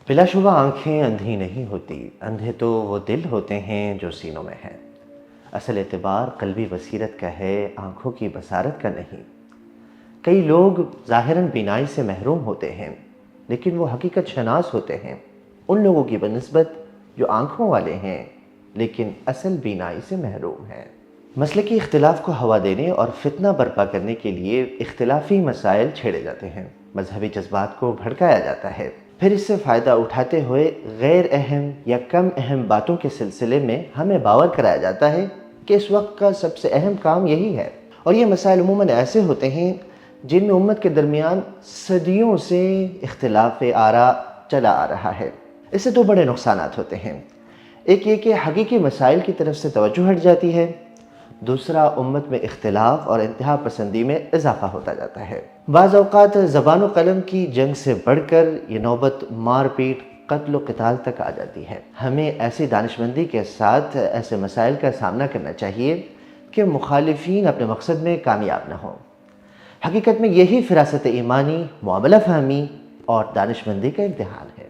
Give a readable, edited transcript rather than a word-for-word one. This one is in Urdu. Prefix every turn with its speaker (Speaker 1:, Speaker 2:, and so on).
Speaker 1: بلا شبہ آنکھیں اندھی نہیں ہوتی، اندھے تو وہ دل ہوتے ہیں جو سینوں میں ہیں۔ اصل اعتبار قلبی بصیرت کا ہے، آنکھوں کی بصارت کا نہیں۔ کئی لوگ ظاہراً بینائی سے محروم ہوتے ہیں، لیکن وہ حقیقت شناس ہوتے ہیں ان لوگوں کی بنسبت جو آنکھوں والے ہیں لیکن اصل بینائی سے محروم ہیں۔ مسلکی اختلاف کو ہوا دینے اور فتنہ برپا کرنے کے لیے اختلافی مسائل چھیڑے جاتے ہیں، مذہبی جذبات کو بھڑکایا جاتا ہے، پھر اس سے فائدہ اٹھاتے ہوئے غیر اہم یا کم اہم باتوں کے سلسلے میں ہمیں باور کرایا جاتا ہے کہ اس وقت کا سب سے اہم کام یہی ہے۔ اور یہ مسائل عموماً ایسے ہوتے ہیں جن میں امت کے درمیان صدیوں سے اختلاف آراء چلا آ رہا ہے۔ اس سے دو بڑے نقصانات ہوتے ہیں۔ ایک یہ کہ حقیقی مسائل کی طرف سے توجہ ہٹ جاتی ہے، دوسرا امت میں اختلاف اور انتہا پسندی میں اضافہ ہوتا جاتا ہے۔ بعض اوقات زبان و قلم کی جنگ سے بڑھ کر یہ نوبت مار پیٹ، قتل و قتال تک آ جاتی ہے۔ ہمیں ایسی دانشمندی کے ساتھ ایسے مسائل کا سامنا کرنا چاہیے کہ مخالفین اپنے مقصد میں کامیاب نہ ہوں۔ حقیقت میں یہی فراست ایمانی، معاملہ فہمی اور دانشمندی کا امتحان ہے۔